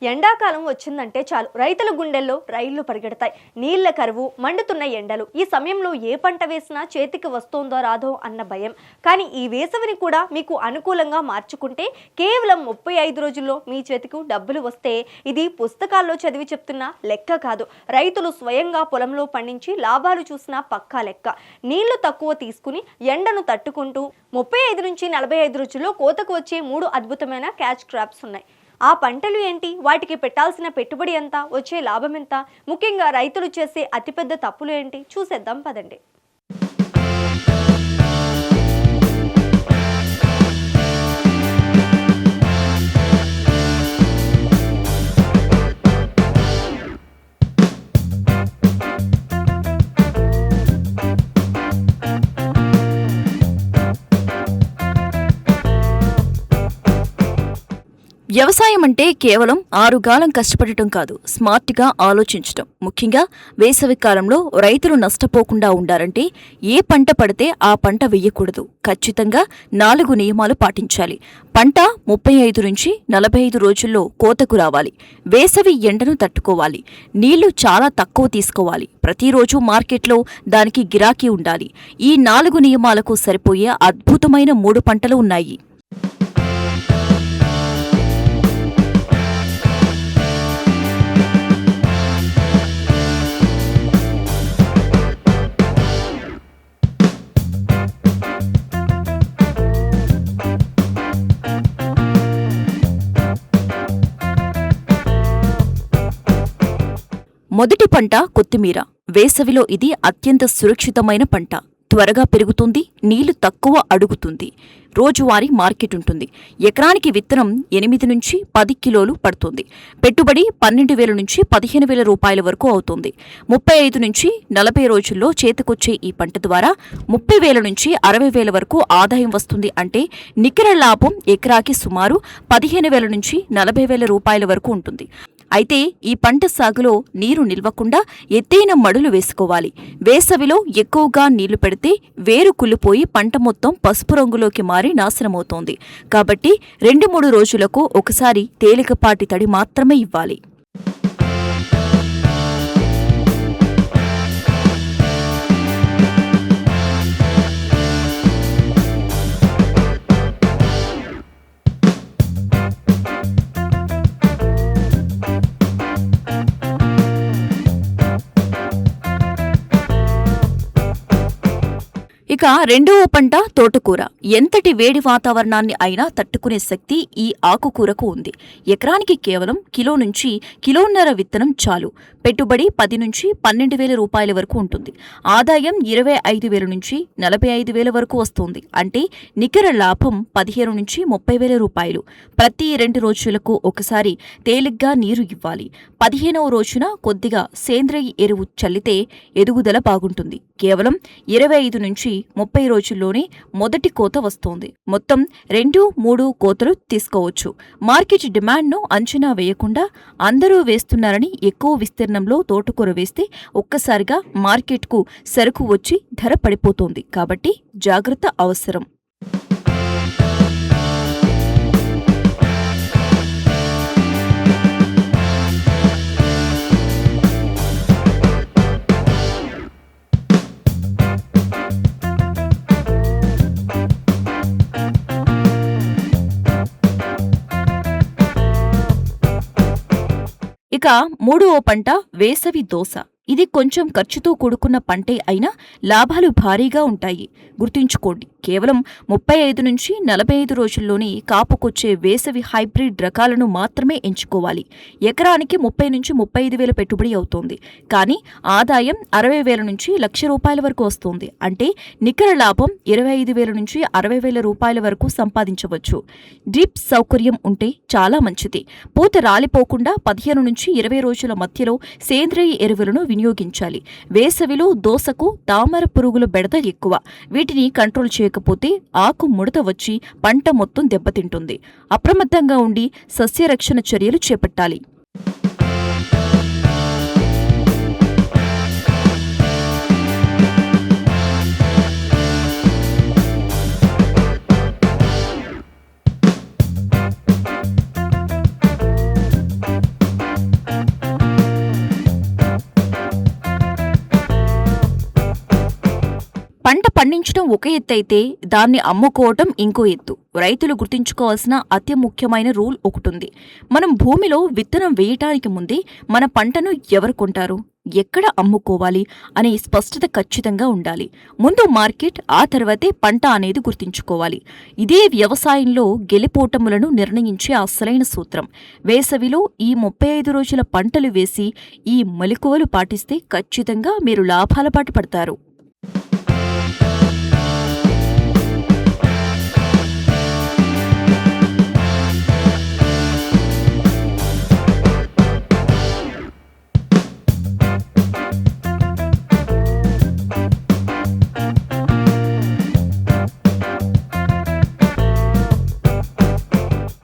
ఎండాకాలం వచ్చిందంటే చాలు రైతుల గుండెల్లో రైళ్లు పరిగెడతాయి. నీళ్ల కరువు, మండుతున్న ఎండలు. ఈ సమయంలో ఏ పంట వేసినా చేతికి వస్తోందో రాదో అన్న భయం. కానీ ఈ వేసవిని కూడా మీకు అనుకూలంగా మార్చుకుంటే కేవలం 35 రోజుల్లో మీ చేతికి డబ్బులు వస్తే ఇది పుస్తకాల్లో చదివి చెప్తున్న లెక్క కాదు. రైతులు స్వయంగా పొలంలో పండించి లాభాలు చూసిన పక్కా లెక్క. నీళ్లు తక్కువ తీసుకుని ఎండను తట్టుకుంటూ 35 నుంచి 45 రోజుల్లో కోతకు వచ్చే 3 అద్భుతమైన క్యాచ్ క్రాప్స్ ఉన్నాయి. ఆ పంటలు ఏంటి, వాటికి పెట్టాల్సిన పెట్టుబడి ఎంత, వచ్చే లాభం ఎంత, ముఖ్యంగా రైతులు చేసే అతిపెద్ద తప్పులు ఏంటి చూసేద్దాం పదండి. వ్యవసాయం అంటే కేవలం ఆరుగాలం కష్టపడటం కాదు, స్మార్ట్గా ఆలోచించటం. ముఖ్యంగా వేసవి కాలంలో రైతులు నష్టపోకుండా ఉండాలంటే ఏ పంట పడితే ఆ పంట వేయకూడదు. ఖచ్చితంగా 4 నియమాలు పాటించాలి. పంట 35 నుంచి 45 రోజుల్లో కోతకు రావాలి. వేసవి ఎండను తట్టుకోవాలి. నీళ్లు చాలా తక్కువ తీసుకోవాలి. ప్రతిరోజు మార్కెట్లో దానికి గిరాకీ ఉండాలి. ఈ 4 నియమాలకు సరిపోయే అద్భుతమైన 3 పంటలు ఉన్నాయి. మొదటి పంట కొత్తిమీర. వేసవిలో ఇది అత్యంత సురక్షితమైన పంట. త్వరగా పెరుగుతుంది, నీళ్లు తక్కువ అడుగుతుంది, రోజువారీ మార్కెట్ ఉంటుంది. ఎకరానికి విత్తనం 8 నుంచి 10 కిలోలు పడుతుంది. పెట్టుబడి 12,000 నుంచి 15,000 రూపాయల వరకు అవుతుంది. 35 నుంచి 40 రోజుల్లో చేతికొచ్చే ఈ పంట ద్వారా 30,000 నుంచి 60,000 వరకు ఆదాయం వస్తుంది. అంటే నికర లాభం ఎకరాకి సుమారు 15,000 నుంచి 40,000 రూపాయల వరకు ఉంటుంది. అయితే ఈ పంట సాగులో నీరు నిల్వకుండా ఎత్తైన మడులు వేసుకోవాలి. వేసవిలో ఎక్కువగా నీళ్లు పెడితే వేరు కుళ్ళిపోయి పంట మొత్తం పసుపు రంగులోకి మారి నాశనమవుతోంది. కాబట్టి 2-3 రోజులకు ఒకసారి తేలికపాటి తడి మాత్రమే ఇవ్వాలి. ఇక రెండవ పంట తోటకూర. ఎంతటి వేడి వాతావరణాన్ని అయినా తట్టుకునే శక్తి ఈ ఆకుకూరకు ఉంది. ఎకరానికి కేవలం కిలో నుంచి కిలోన్నర విత్తనం చాలు. పెట్టుబడి 10 నుంచి 12,000 రూపాయల వరకు ఉంటుంది. ఆదాయం 25,000 నుంచి 45,000 వరకు వస్తుంది. అంటే నికర లాభం 15 నుంచి 30,000 రూపాయలు. ప్రతి 2 రోజులకు ఒకసారి తేలిగ్గా నీరు ఇవ్వాలి. 15వ రోజున కొద్దిగా సేంద్రియ ఎరువు చల్లితే ఎదుగుదల బాగుంటుంది. కేవలం 25 నుంచి 30 రోజుల్లోనే మొదటి కోత వస్తోంది. మొత్తం 2-3 కోతలు తీసుకోవచ్చు. మార్కెట్ డిమాండ్ను అంచనా వేయకుండా అందరూ వేస్తున్నారని ఎక్కువ విస్తీర్ణంలో తోటకూర వేస్తే ఒక్కసారిగా మార్కెట్కు సరుకు వచ్చి ధర పడిపోతోంది. కాబట్టి జాగ్రత్త అవసరం. ఇక 3వ పంట వేసవి దోస. ఇది కొంచెం ఖర్చుతో కూడుకున్న పంటే అయినా లాభాలు భారీగా ఉంటాయి. గుర్తుంచుకోండి, కేవలం 35 నుంచి 45 రోజుల్లోనే కాపుకొచ్చే వేసవి హైబ్రిడ్ రకాలను మాత్రమే ఎంచుకోవాలి. ఎకరానికి 30 నుంచి 35,000 పెట్టుబడి అవుతోంది. కానీ ఆదాయం 60,000 నుంచి ₹1,00,000 రూపాయల వరకు వస్తుంది. అంటే నికర లాభం 25,000 నుంచి 60,000 రూపాయల వరకు సంపాదించవచ్చు. డ్రిప్ సౌకర్యం ఉంటే చాలా మంచిది. పూత రాలిపోకుండా 15 నుంచి 20 రోజుల మధ్యలో సేంద్రియ ఎరువులను వినియోగించాలి. వేసవిలో దోసకు తామర పురుగుల బెడద ఎక్కువ. వీటిని కంట్రోల్ చేయకపోతే ఆకు ముడత వచ్చి పంట మొత్తం దెబ్బతింటుంది. అప్రమత్తంగా ఉండి సస్యరక్షణ చర్యలు చేపట్టాలి. పండించడం ఒక ఎత్తు అయితే దాన్ని అమ్ముకోవటం ఇంకో ఎత్తు. రైతులు గుర్తుంచుకోవాల్సిన అతి ముఖ్యమైన రూల్ ఒకటుంది. మనం భూమిలో విత్తనం వేయటానికి ముందే మన పంటను ఎవరు కొంటారు, ఎక్కడ అమ్ముకోవాలి అనే స్పష్టత ఖచ్చితంగా ఉండాలి. ముందు మార్కెట్, ఆ తర్వాతే పంట అనేది గుర్తుంచుకోవాలి. ఇదే వ్యవసాయంలో గెలిపోటములను నిర్ణయించే అసలైన సూత్రం. వేసవిలో ఈ 35 రోజుల పంటలు వేసి ఈ మెలకువలు పాటిస్తే ఖచ్చితంగా మీరు లాభాల బాట పడతారు.